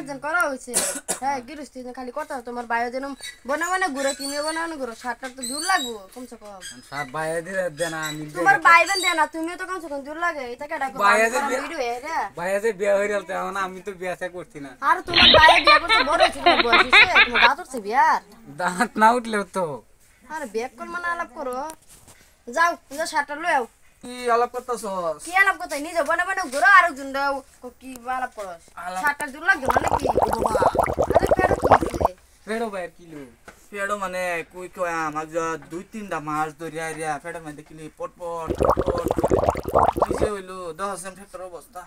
যেন করা হয়েছে হ্যাঁ গিরস্তি খালি কথা তোমার বাইরে যেন বনে বনে ঘুরে কিনে বানানো ঘুরো সারটা তো দূর লাগবো কমসে কম সার বাইরে দিয়ে দেনা আমি তোমার বাইবেন দেয় না তুমিও তো কমসে কম দূর লাগে এটা কেডা ভিডিও এটা বাইরে যে বিয়ে হয়ে গেল এখন আমি তো বিয়ে করছি না আর তোমার বাইরে বিয়ে করতে বড় হয়েছে তোমার বয়স হয়েছে তোমার দাঁত উঠছে বিয়ার দাঁত না উঠলেও তো আরে বিয়ে কর মানে আলাপ করো যাও যা সারটা লয়ে আও কি আলাপ করতেছস কি আলাপ করতে নিজে বনে বনে ঘুরো আর একজন দাও কি আলাপ করস সারটা দূর লাগবে না নাকি বাবা আরে পেড়ো কি আছে ফেড়ো বাইর কিলো পেড়ো মানে কই কই আমার দুই তিনটা মাছ ধরিয়া রিয়া ফেড়ো মানে দেখিলি পটপট নিচে হইলো 10 ফেক্টর অবস্থা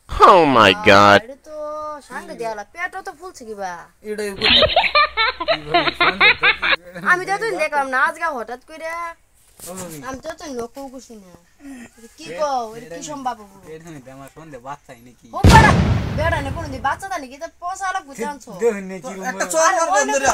Oh my god. এটা তো সাঙ্গে দেয়ালা পেটও তো ফুলছে কিবা এটাই আমি তো তুই দেখলাম না আজকে হঠাৎ করে আমি তো তুই লক্ষ্য করছি না কি কও এটা কি সম্ভব হবে এটা নিতে আমার সন্ধে বাচ্চাই নাকি ও পাড়া বেড়া নে কোন দিন বাচ্চা দানি কি তো পোষা আলাপ বুঝে আনছো দেখুন নে কি একটা চল মার ধরিয়া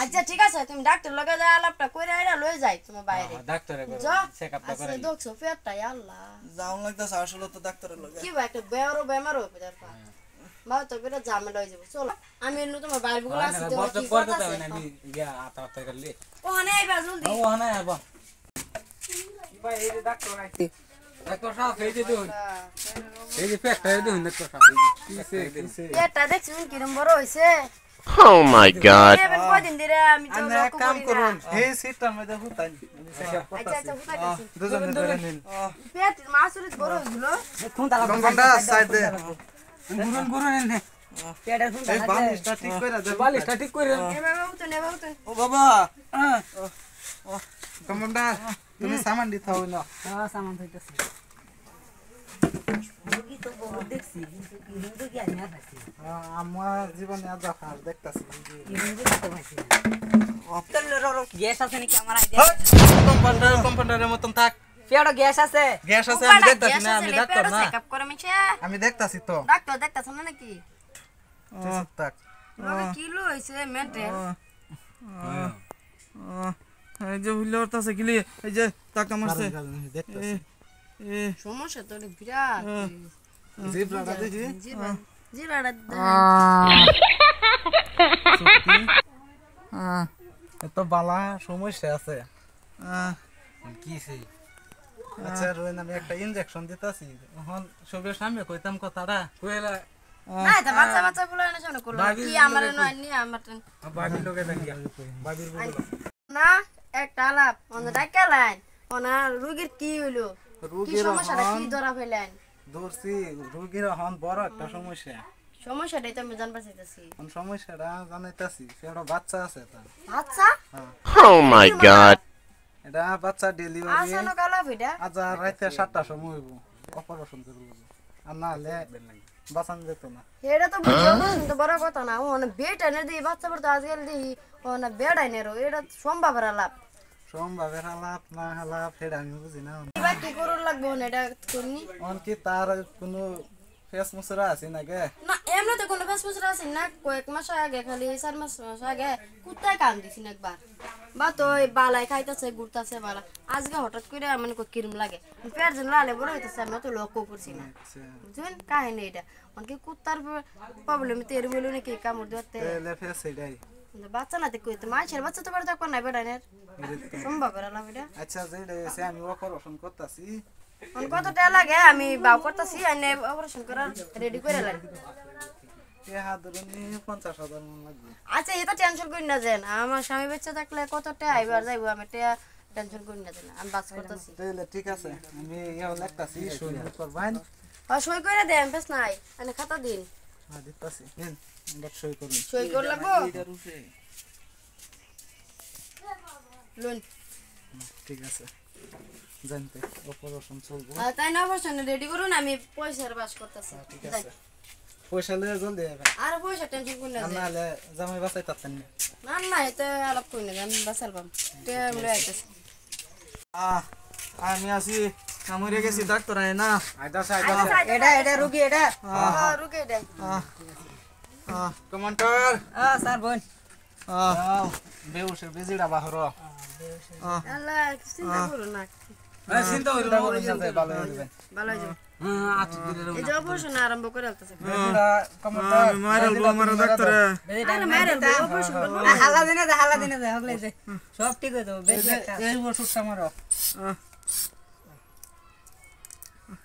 আচ্ছা ঠিক আছে তুমি ডাক্তার লগে যা আলাপটা কইরা আইরা লয়ে যাই তোমার বাইরে ডাক্তারে করে যা চেকআপটা করে আচ্ছা দেখছো পেটটা আল্লাহ যাও লাগতাছে আসলে তো ডাক্তারের লগে কি ভাই একটা বেমার হবে তারপর মা তো বেটা ঝামেলা হয়ে যাবে চলো আমি এনে তোমার বাইরে গুলো আসি তো বড় কি করতে কথা হবে আছে না আমি গিয়া আতা করলি ওখানে আইবা জলদি ও না আবা কি ভাই এই যে ডাক্তার আইছে ডাক্তার সাহেব এই যে দেখুন এই যে পেটটা দেখুন ডাক্তার সাহেব কিসে কিসে পেটটা দেখছুন কিরম বড় হইছে Oh my god. এবার কয়দিন ধরে আমি তো আমি এক লক্ষ্য কাম করি করুন না। এই সিটটার মধ্যে হুতাই আচ্ছা আচ্ছা হুতাইতেছি দুজন ধরে নিন পেট মাসুরিত বড় হইলো কোন তালা কোনটা সাইড দে গুরুন গুরুন নে পেটের কোন এই বালিশটা ঠিক করে দে বালিশটা ঠিক করে এবার তো ও বাবা কমান্ডার তুমি সামান দিতে হবে না হ্যাঁ সামান হইতাছে মুগি তো বহুত দেখছি কিন্তু কি হিন্দু কি আমি আর পাইছি আমার জীবনে আজ ফার দেখতাছি কি হিন্দু তো পাইছি গ্যাস আছে নাকি আমার আইডিয়া কম্পাউন্ডারের মতন থাক পেড়ো গ্যাস আছে গ্যাস আছে আমি দেখতাছি না আমি ডাক্তার না চেকআপ করে মিছে আমি দেখতাছি তো ডাক্তার দেখতাছ না নাকি চুপ থাক বাবা কিলো হইছে মেন্টেল এই যে হুইলে উঠতাছে কিলি এই যে টাকা মারছে দেখতাছি সমস্যা তো বিরাট জিব্রাটা দেখি জিরাটা এত বালা সমস্যা আছে কিসে আচ্ছা রোহিন আমি একটা ইনজেকশন দিতাছি এখন সবের সামনে কইতাম কথাটা কইলা না এটা বাচ্চা বাচ্চা গুলো এনে শুনে করলো কি আমার নয় নি আমার বাবির লোকে দেখিয়া বাবির বলে না একটা আলাপ অন্য ডাক্তার লাইন ওনা রোগীর কি হইলো কি রোগীর সমস্যাটা কি ধরা ফেলেন ধরছি রোগীর এখন বড় একটা সমস্যা সমস্যাটাই তো আমি জানতে চাইতেছি কোন সমস্যাটা জানাইতাছি সেটা বাচ্চা আছে তার আচ্ছা Oh my god. এটা বাচ্চা ডেলিভারি আসানো কালা ভিডা আজ রাতে 7টার সময় হইব অপারেশন করব আর না হলে বাঁচান যেত না এটা তো বুঝছো তো বড় কথা না ওনা বেড এনে দিই বাচ্চা পড়তো আজকাল দিই ওনা বেড এনে রো এটা সম্ভবের আলাপ সম্ভাবের হালাপ না হালাপ সেটা আমি বুঝি না এবার কি করুন লাগবে এটা তুমি কি তার কোনো ফেস মুসরা আছে নাকি না এমনি তো কোনো পাঁচ বছর আছে না কয়েক মাস আগে খালি 4 মাস আগে কুত্তায় কাম দিছি না একবার বা তো বালাই খাইতেছে ঘুরতেছে বালা আজকে হঠাৎ করে মানে কিরম লাগে পেট যেন লালে বড় হইতেছে আমি তো লক্ষ্য করছি না বুঝলেন কাহিনী এটা অনেকে কুত্তার প্রবলেম তো এর বলে নাকি কামড় দিতে তেলে ফেস এটাই বাচ্চা না দেখো তো মাছের বাচ্চা তো বড় তখন নাই বেড়ানের সম্ভব এলাম এটা আচ্ছা যেটা এসে আমি অপারেশন করতেছি কত টাকা লাগে আমি বাউ করতেছি এনে অপারেশন করার রেডি করে লাগবে ধরুন 50,000 মন লাগবে আচ্ছা এটা টেনশন করি না যেন আমার স্বামী বাচ্চা থাকলে কত টাকা আইবার যাইবো আমি টেনশন করি না যেন আমি বাস করতেছি তাহলে ঠিক আছে আমি ইয়া লাগতাছি সই করবেন সই করে দেন বেশ নাই এনে খাতা দিন হ্যাঁ দিতাছি নিন আমরা সই করুন সই করে লাগবো লোন ঠিক আছে জানতে অপারেশন চলবো তাই না অপারেশন রেডি করুন আমি পয়সার বাস করতেছি ঠিক আছে পয়সা লয়ে জলদি আইবা আর পয়সা টেনশন করি না আর না হলে জামাই বাঁচাই তাতেন না না এটা আলাপ করি না আমি বাসাল পাম তে আমি আইতেছি আমি আসি মরে গেছি ডাক্তার আয় না আইতাছে এটা রুগী এটা রুকে দে কমান্ডার স্যার বোন বেউসের বেজিটা বাহর আল্লাহ চিন্তা করো না চিন্তা হইলো ভালো হয়ে যাবে ভালো হয়ে যাবে আচ্ছা দিলে এই যে অপারেশন আরম্ভ করে আলতেছে আমি মারালবো আমার ডাক্তারে আরে মেরে অপারেশন করবো হালা দিনে দে হগলে দে সব ঠিক হয়ে যাবে বেশি একটা এই ওষুধটা মারো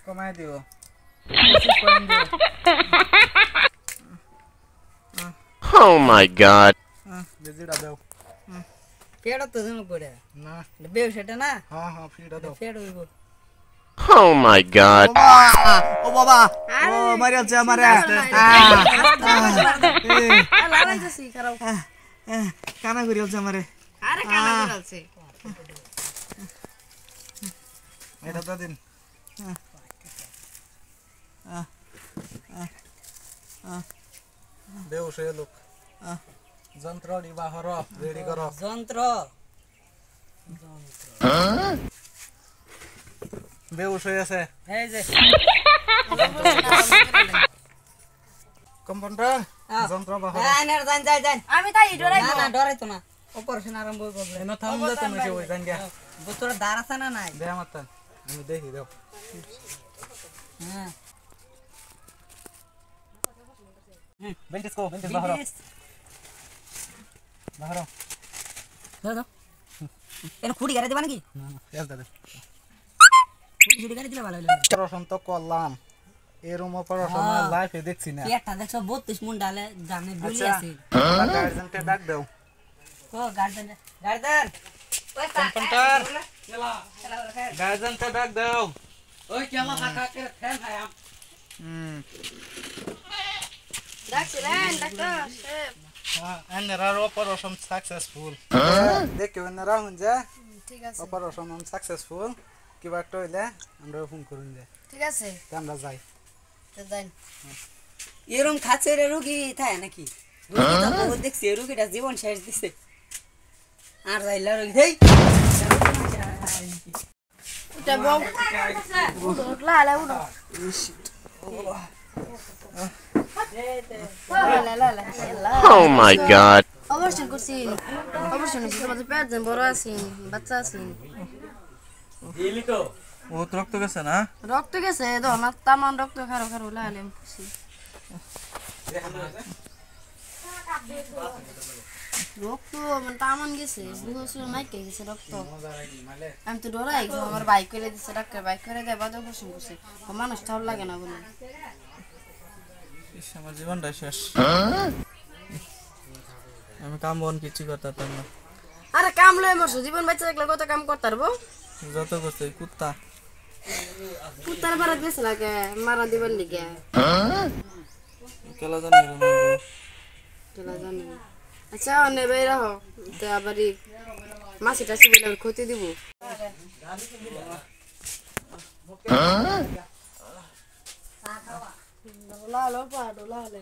কমায় দিও Oh my god. বেজিটা দাও পেড় তো জন্য পড়ে না বেউ সেটা না হ্যাঁ হ্যাঁ ফিটা দাও পেড় হইব Oh my god. ও বাবা ও মারিয়াছে আমারে লাগাইতেছি খারাপ কানা করিয়াছে আমারে আরে কানা করছে এটা তো দিন বেউস হয়ে লোক যন্ত্র বাহর রেডি করো যন্ত্র বেউস হয়ে আছে এই যে কম্পাউন্ডার যন্ত্র বাহর যান আমি তাই ডরাই না না ডরাইতো না অপারেশন আরম্ভ করবে এনো থাম যা তুমি সে ওই জান গিয়া তোরা দাঁড় আছে না নাই দে আমার তান আমি দেখি দাও হ্যাঁ বেন্টিস বাহর বাহর দাও এর খুঁড়ি গাড়ি দেবা নাকি না না এস দাদা খুঁড়ি গাড়ি দিলে ভালো হলো অপারেশন তো করলাম এরম অপারেশন লাইফে দেখছি না পেটটা দেখছো 32 মুন্ড ডালে জানে বলি আছে গার্জেনকে ডাক দাও ও গার্ডেন কম্পাউন্ডার গার্জেনকে ডাক দাও ওই কেলা থাকা কে ফ্যান হায়াম ডাকছিলেন ডাক্তার এনার অপারেশন সাকসেসফুল দেখো এনারা হুনজা ঠিক আছে অপারেশন সাকসেসফুল কিবা একটা হইলে আমরা ফোন করুন যে ঠিক আছে আমরা যাই তো যাই এরম খাচ্ছে রে রুগী থাকে নাকি রুগী তো দেখছি রুগীটা জীবন শেষ দিছে আর যাইলা রুগী হেই এটা বউ লালা উড়ো Oh my god. অপারেশন করছি অপারেশন হয়েছে তোমাদের পেট যেন বড় আছে বাচ্চা আছে ও রক্ত গেছে না রক্ত গেছে দেখো না তামান রক্ত খারো খারো লালে খুশি রক্ত মানে তামান গেছে বুঝছো মাইকে গেছে রক্ত আমি তো ডরাই আমার বাইক করে দিচ্ছে ডাক্তার বাইক করে দেয় বাদ অপারেশন করছে মানুষ ঠাউর লাগে না বলে আমার জীবনটা শেষ আমি কাম বন কিছু করতে পারতাম না আরে কাম লয় মরছো জীবন বাচ্চা থাকলে কত কাম করতে পারবো যত করছে কুত্তা কুত্তার বারাত গেছে লাগে মারা দিবার লিগে কেলা জানি চলা জানি আচ্ছা নেবে রাখো তো আবার মাসিটা সুবিধার ক্ষতি দিব লালো পা ডোলা হলে